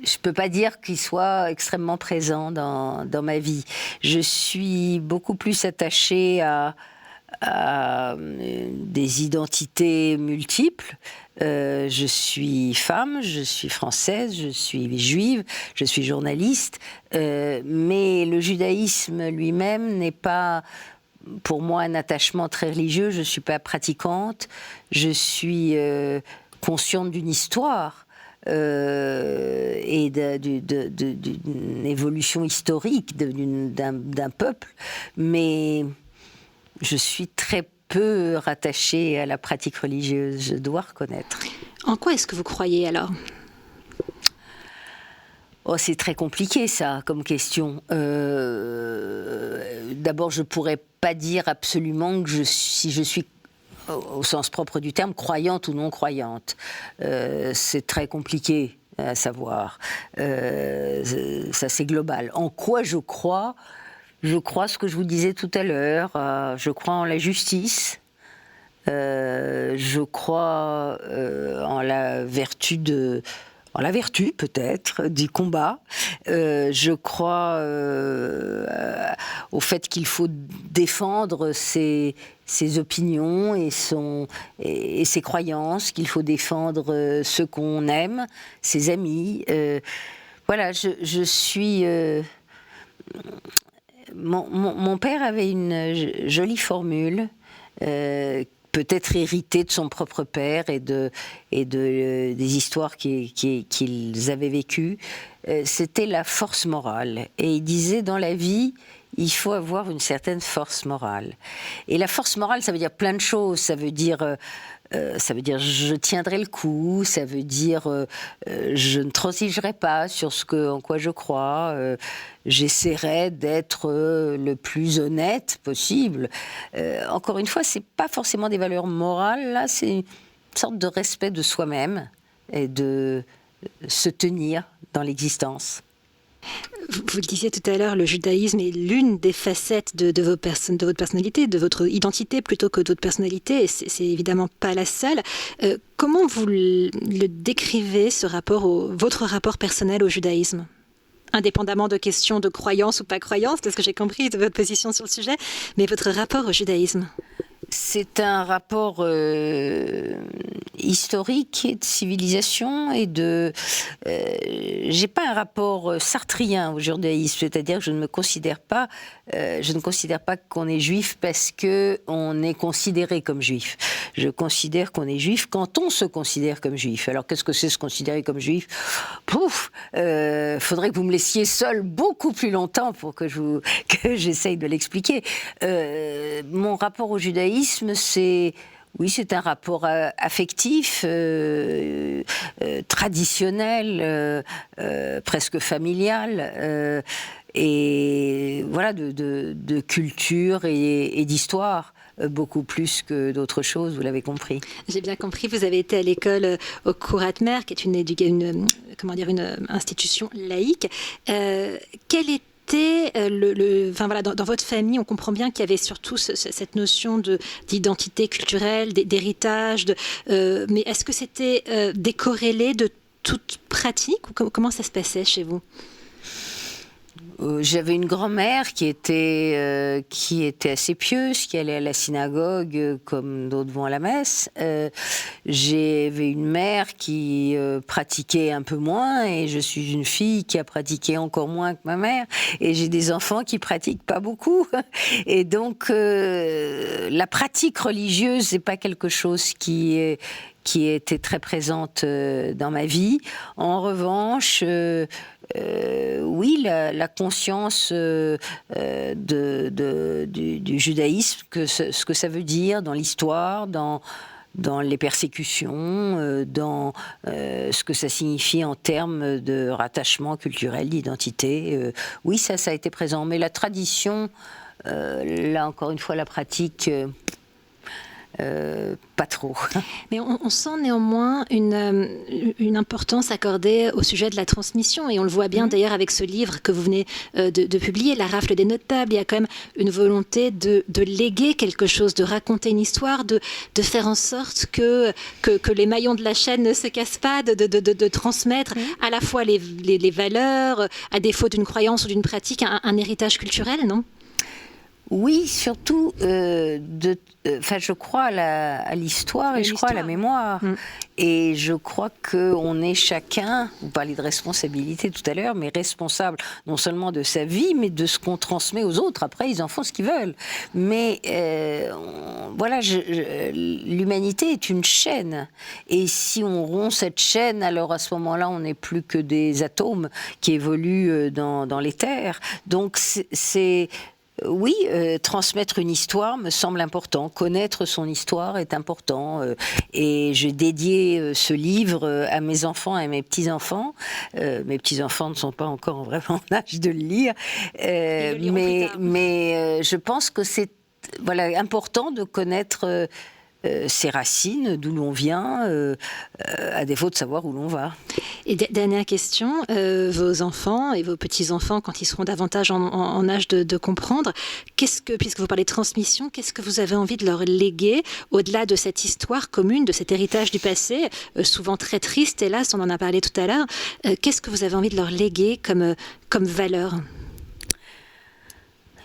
Je ne peux pas dire qu'il soit extrêmement présent dans ma vie. Je suis beaucoup plus attachée à des identités multiples. Je suis femme, je suis française, je suis juive, je suis journaliste, mais le judaïsme lui-même n'est pas, pour moi, un attachement très religieux. Je ne suis pas pratiquante, je suis consciente d'une histoire. Et d'une évolution historique d'un peuple, mais je suis très peu rattachée à la pratique religieuse, je dois reconnaître. En quoi est-ce que vous croyez alors ? Oh, c'est très compliqué ça comme question. D'abord, je ne pourrais pas dire absolument que si je suis au sens propre du terme, croyante ou non croyante. C'est très compliqué à savoir. Ça, c'est global. En quoi je crois ? Je crois ce que je vous disais tout à l'heure. Je crois en la justice. Je crois en la vertu peut-être du combat. Je crois au fait qu'il faut défendre ses opinions et ses croyances, qu'il faut défendre ceux qu'on aime, ses amis. Voilà, je suis... Mon père avait une jolie formule peut-être hérité de son propre père et des histoires qu'ils avaient vécues, c'était la force morale. Et il disait, dans la vie, il faut avoir une certaine force morale. Et la force morale, ça veut dire plein de choses. Ça veut dire je tiendrai le coup, ça veut dire je ne transigerai pas sur en quoi je crois, j'essaierai d'être le plus honnête possible. Encore une fois, c'est pas forcément des valeurs morales, là, c'est une sorte de respect de soi-même et de se tenir dans l'existence. Vous le disiez tout à l'heure, le judaïsme est l'une des facettes de votre personnalité, de votre identité plutôt que d'autres personnalités, et c'est évidemment pas la seule. Comment vous le décrivez, votre rapport personnel au judaïsme ? Indépendamment de questions de croyance ou pas croyance, de ce que j'ai compris de votre position sur le sujet, mais votre rapport au judaïsme. C'est un rapport historique et de civilisation et j'ai pas un rapport sartrien au judaïsme, c'est-à-dire que je ne considère pas qu'on est juif parce que on est considéré comme juif. Je considère qu'on est juif quand on se considère comme juif. Alors qu'est-ce que c'est se considérer comme juif ? Faudrait que vous me laissiez seul beaucoup plus longtemps pour que j'essaye de l'expliquer. Mon rapport au judaïsme, c'est un rapport affectif, traditionnel, presque familial, et voilà, de culture et d'histoire. Beaucoup plus que d'autres choses, vous l'avez compris. J'ai bien compris, vous avez été à l'école au Kurat Mer, qui est une institution laïque. Quel était dans votre famille, on comprend bien qu'il y avait surtout cette notion d'identité culturelle, d'héritage, mais est-ce que c'était décorrélé de toute pratique ou comment ça se passait chez vous ? J'avais une grand-mère qui était assez pieuse, qui allait à la synagogue comme d'autres vont à la messe. J'avais une mère qui pratiquait un peu moins, et je suis une fille qui a pratiqué encore moins que ma mère. Et j'ai des enfants qui pratiquent pas beaucoup. Et donc la pratique religieuse, c'est pas quelque chose qui était très présente dans ma vie. En revanche, oui, la conscience du judaïsme, ce que ça veut dire dans l'histoire, dans les persécutions, dans ce que ça signifie en termes de rattachement culturel, d'identité. Oui, ça a été présent. Mais la tradition, là encore une fois, la pratique... pas trop. Mais on sent néanmoins une importance accordée au sujet de la transmission, et on le voit bien d'ailleurs avec ce livre que vous venez de publier, La rafle des notables. Il y a quand même une volonté de léguer quelque chose, de raconter une histoire, de faire en sorte que les maillons de la chaîne ne se cassent pas, de transmettre à la fois les valeurs, à défaut d'une croyance ou d'une pratique, un héritage culturel, non ? Oui, surtout, je crois à l'histoire et je crois à la mémoire. Et je crois qu'on est chacun, vous parliez de responsabilité tout à l'heure, mais responsable non seulement de sa vie, mais de ce qu'on transmet aux autres. Après, ils en font ce qu'ils veulent. Mais voilà, l'humanité est une chaîne. Et si on rompt cette chaîne, alors à ce moment-là, on n'est plus que des atomes qui évoluent dans l'éther. Donc oui, transmettre une histoire me semble important. Connaître son histoire est important. Et j'ai dédié ce livre à mes enfants et à mes petits-enfants. Mes petits-enfants ne sont pas encore vraiment en âge de le lire. Mais je pense que c'est important de connaître ses racines, d'où l'on vient, à défaut de savoir où l'on va. Et dernière question, vos enfants et vos petits-enfants, quand ils seront davantage en âge de comprendre, puisque vous parlez de transmission, qu'est-ce que vous avez envie de leur léguer, au-delà de cette histoire commune, de cet héritage du passé, souvent très triste, hélas, on en a parlé tout à l'heure, qu'est-ce que vous avez envie de leur léguer comme valeur ?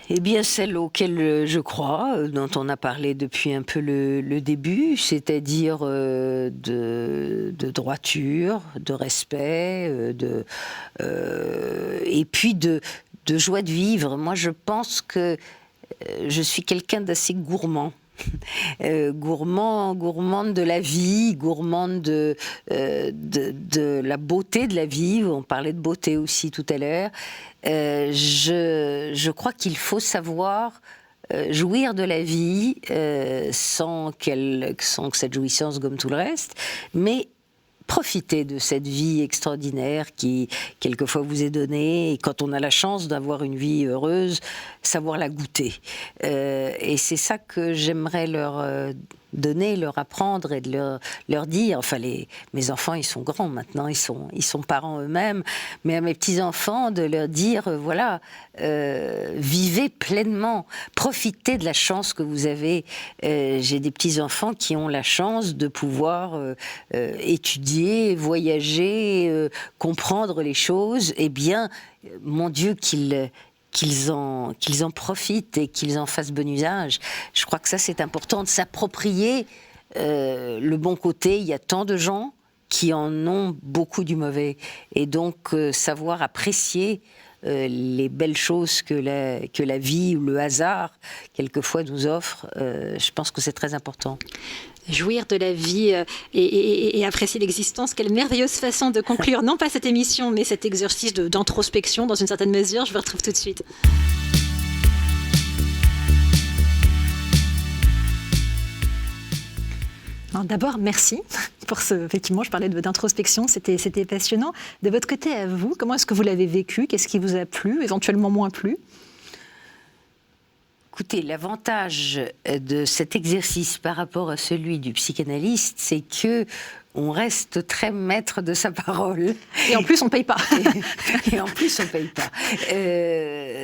Eh bien, celle auquel je crois, dont on a parlé depuis un peu le début, c'est-à-dire de droiture, de respect, et puis de joie de vivre. Moi, je pense que je suis quelqu'un d'assez gourmand. gourmande de la vie, gourmande de la beauté de la vie. On parlait de beauté aussi tout à l'heure. Je crois qu'il faut savoir jouir de la vie sans que cette jouissance gomme tout le reste, mais profiter de cette vie extraordinaire qui, quelquefois, vous est donnée. Et quand on a la chance d'avoir une vie heureuse, savoir la goûter. Et c'est ça que j'aimerais leur donner, leur apprendre et de leur dire. Enfin, mes enfants, ils sont grands maintenant, ils sont parents eux-mêmes. Mais à mes petits-enfants, de leur dire, voilà, vivez pleinement, profitez de la chance que vous avez. J'ai des petits-enfants qui ont la chance de pouvoir étudier, voyager, comprendre les choses. Eh bien, mon Dieu, qu'ils en profitent et qu'ils en fassent bon usage. Je crois que ça, c'est important de s'approprier le bon côté. Il y a tant de gens qui en ont beaucoup du mauvais. Et donc, savoir apprécier les belles choses que la vie ou le hasard, quelquefois, nous offre, je pense que c'est très important. Jouir de la vie et apprécier l'existence. Quelle merveilleuse façon de conclure, non pas cette émission, mais cet exercice d'introspection dans une certaine mesure. Je vous retrouve tout de suite. D'abord, merci pour ce. Effectivement, je parlais d'introspection, c'était passionnant. De votre côté, à vous, comment est-ce que vous l'avez vécu? Qu'est-ce qui vous a plu, éventuellement moins plu? Écoutez, l'avantage de cet exercice par rapport à celui du psychanalyste, c'est que on reste très maître de sa parole. Et en plus, on ne paye pas. Et en plus, on ne paye pas.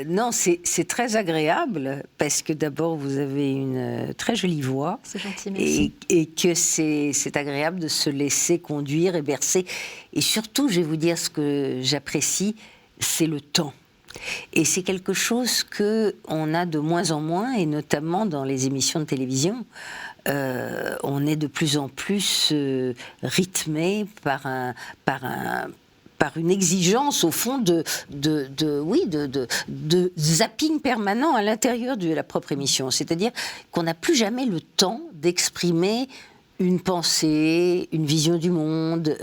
Non, c'est très agréable, parce que d'abord, vous avez une très jolie voix. C'est gentil, merci. Et que c'est agréable de se laisser conduire et bercer. Et surtout, je vais vous dire ce que j'apprécie, c'est le temps. Et c'est quelque chose qu'on a de moins en moins, et notamment dans les émissions de télévision. On est de plus en plus rythmé par une exigence, au fond, de zapping permanent à l'intérieur de la propre émission. C'est-à-dire qu'on n'a plus jamais le temps d'exprimer une pensée, une vision du monde,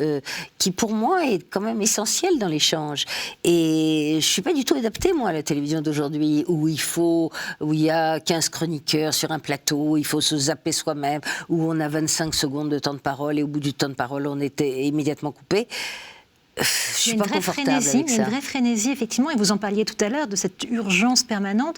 qui pour moi est quand même essentielle dans l'échange. Et je ne suis pas du tout adaptée, moi, à la télévision d'aujourd'hui, où il y a 15 chroniqueurs sur un plateau, il faut se zapper soi-même, où on a 25 secondes de temps de parole, et au bout du temps de parole, on était immédiatement coupé. Je suis pas confortable avec ça. Il y a une vraie frénésie, effectivement, et vous en parliez tout à l'heure, de cette urgence permanente,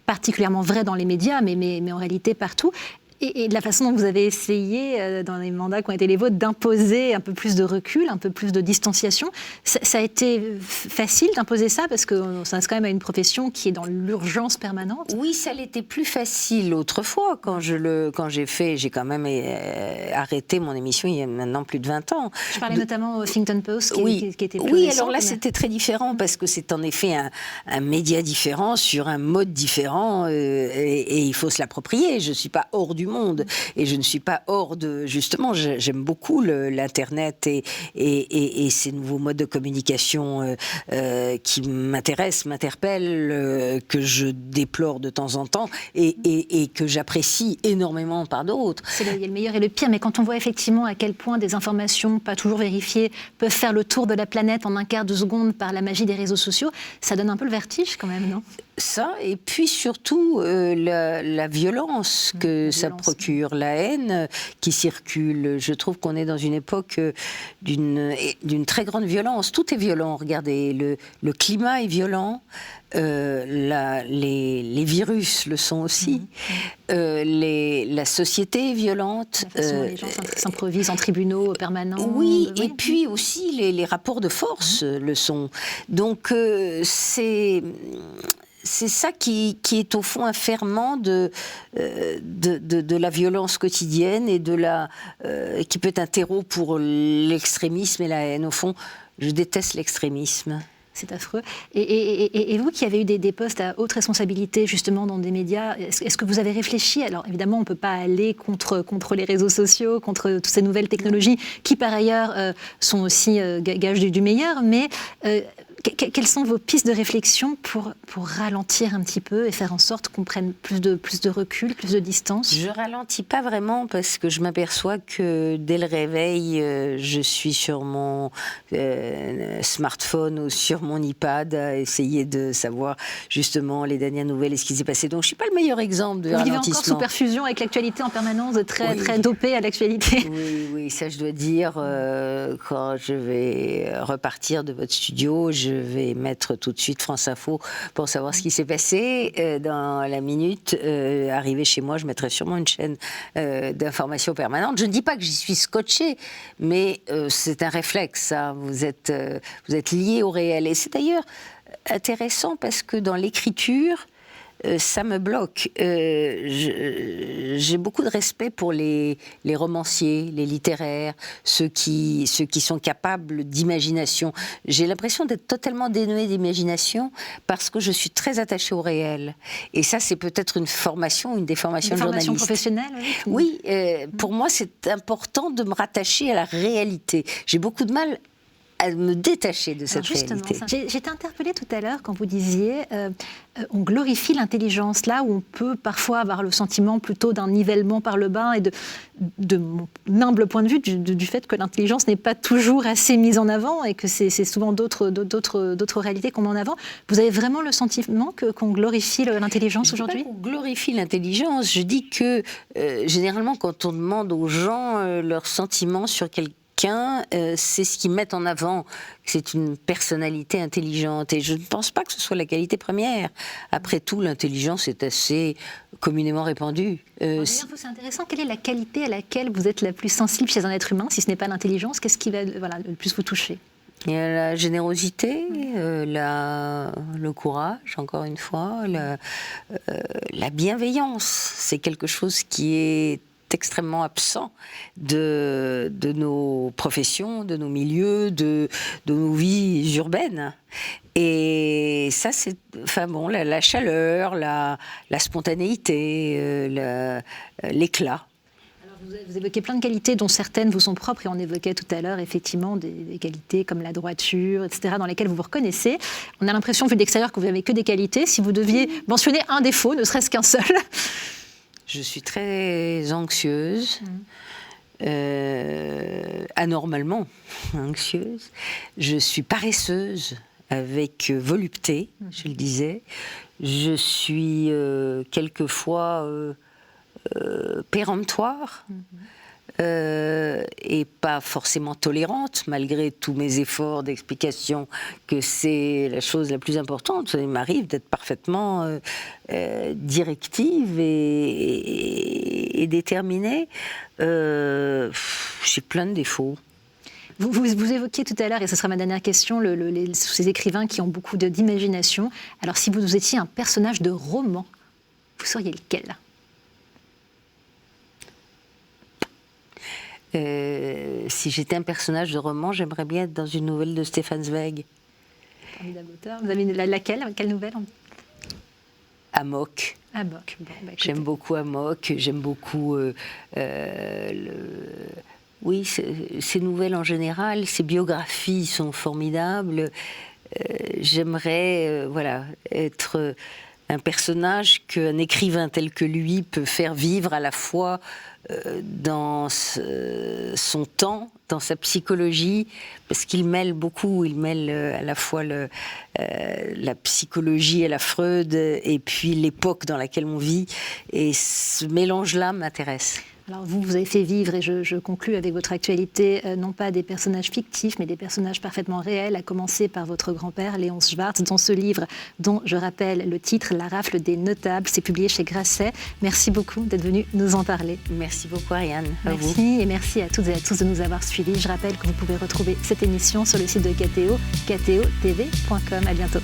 particulièrement vraie dans les médias, mais en réalité partout. Et de la façon dont vous avez essayé, dans les mandats qui ont été les vôtres, d'imposer un peu plus de recul, un peu plus de distanciation, ça a été facile d'imposer ça, parce que ça reste quand même à une profession qui est dans l'urgence permanente. Oui, ça l'était plus facile autrefois. Quand j'ai quand même arrêté mon émission il y a maintenant plus de 20 ans. Je parlais notamment au Huffington Post, qui était plus récent. Oui, alors là, c'était très différent, parce que c'est en effet un média différent, sur un mode différent, et il faut se l'approprier. Je ne suis pas hors du monde, et je ne suis pas hors de... Justement, j'aime beaucoup l'Internet et ces nouveaux modes de communication qui m'intéressent, m'interpellent, que je déplore de temps en temps, et que j'apprécie énormément par d'autres. Il y a le meilleur et le pire, mais quand on voit effectivement à quel point des informations pas toujours vérifiées peuvent faire le tour de la planète en un quart de seconde par la magie des réseaux sociaux, ça donne un peu le vertige quand même, non? Ça, et puis surtout la violence que ça procure, la haine qui circule. Je trouve qu'on est dans une époque d'une très grande violence. Tout est violent, regardez. Le climat est violent, les virus le sont aussi, la société est violente. La façon dont les gens s'improvisent en tribunaux permanents. Oui, et puis aussi les rapports de force le sont. Donc c'est ça qui est au fond un ferment de la violence quotidienne, et qui peut être un terreau pour l'extrémisme et la haine. Au fond, je déteste l'extrémisme. C'est affreux. Et vous qui avez eu des postes à haute responsabilité justement dans des médias, est-ce que vous avez réfléchi? Alors évidemment, on ne peut pas aller contre les réseaux sociaux, contre toutes ces nouvelles technologies qui par ailleurs sont aussi gages du meilleur, mais Quelles sont vos pistes de réflexion pour ralentir un petit peu et faire en sorte qu'on prenne plus de recul, plus de distance? Je ralentis pas vraiment parce que je m'aperçois que dès le réveil, je suis sur mon smartphone ou sur mon iPad à essayer de savoir justement les dernières nouvelles et ce qui s'est passé. Donc je suis pas le meilleur exemple de ralentissement. Vous vivez encore sous perfusion avec l'actualité en permanence, très dopé à l'actualité. Oui, ça je dois dire, quand je vais repartir de votre studio, je vais mettre tout de suite France Info pour savoir ce qui s'est passé. Dans la minute, arrivé chez moi, je mettrai sûrement une chaîne d'information permanente. Je ne dis pas que j'y suis scotchée, mais c'est un réflexe, ça. Vous êtes lié au réel. Et c'est d'ailleurs intéressant parce que dans l'écriture, ça me bloque. J'ai beaucoup de respect pour les romanciers, les littéraires, ceux qui sont capables d'imagination. J'ai l'impression d'être totalement dénuée d'imagination parce que je suis très attachée au réel. Et ça, c'est peut-être une déformation de journaliste. Une formation professionnelle, oui. Pour moi, c'est important de me rattacher à la réalité. J'ai beaucoup de mal à me détacher de cette réalité. J'étais interpellée tout à l'heure quand vous disiez on glorifie l'intelligence, là où on peut parfois avoir le sentiment plutôt d'un nivellement par le bas et de mon humble point de vue du fait que l'intelligence n'est pas toujours assez mise en avant et que c'est souvent d'autres réalités qu'on met en avant. Vous avez vraiment le sentiment qu'on glorifie l'intelligence aujourd'hui? On glorifie l'intelligence. Je dis que généralement quand on demande aux gens leurs sentiments sur quelqu'un, c'est ce qu'ils mettent en avant, c'est une personnalité intelligente. Et je ne pense pas que ce soit la qualité première. Après tout, l'intelligence est assez communément répandue. C'est intéressant. Quelle est la qualité à laquelle vous êtes la plus sensible chez un être humain, si ce n'est pas l'intelligence? Qu'est-ce qui va le plus vous toucher? Il y a la générosité, le courage, encore une fois, la bienveillance. C'est quelque chose qui est extrêmement absent de nos professions, de nos milieux, de nos vies urbaines. Et ça, c'est la chaleur, la spontanéité, l'éclat. Vous évoquez plein de qualités dont certaines vous sont propres et on évoquait tout à l'heure effectivement des qualités comme la droiture, etc., dans lesquelles vous vous reconnaissez. On a l'impression, vu d'extérieur, que vous n'avez que des qualités. Si vous deviez mentionner un défaut, ne serait-ce qu'un seul. Je suis très anxieuse, anormalement anxieuse. Je suis paresseuse avec volupté, je le disais. Je suis quelquefois péremptoire et pas forcément tolérante, malgré tous mes efforts d'explication que c'est la chose la plus importante. Il m'arrive d'être parfaitement directive et déterminée. J'ai plein de défauts. Vous évoquiez tout à l'heure, et ce sera ma dernière question, ces écrivains qui ont beaucoup d'imagination. Alors, si vous étiez un personnage de roman, vous seriez lequel ? Si j'étais un personnage de roman, j'aimerais bien être dans une nouvelle de Stefan Zweig. Formidable auteur. Vous avez laquelle nouvelle ? Amok. Amok. Bon, j'aime beaucoup Amok. J'aime beaucoup oui, ces nouvelles en général, ces biographies sont formidables. J'aimerais être un personnage qu'un écrivain tel que lui peut faire vivre à la fois dans son temps, dans sa psychologie, parce qu'il mêle beaucoup, il mêle à la fois la psychologie à la Freud et puis l'époque dans laquelle on vit, et ce mélange-là m'intéresse. Alors vous avez fait vivre, et je conclus avec votre actualité, non pas des personnages fictifs, mais des personnages parfaitement réels, à commencer par votre grand-père, Léonce Schwartz, dans ce livre dont je rappelle le titre, La rafle des notables, c'est publié chez Grasset. Merci beaucoup d'être venu nous en parler. Merci beaucoup Ariane. Merci, et merci à toutes et à tous de nous avoir suivis. Je rappelle que vous pouvez retrouver cette émission sur le site de KTO, ktotv.com. À bientôt.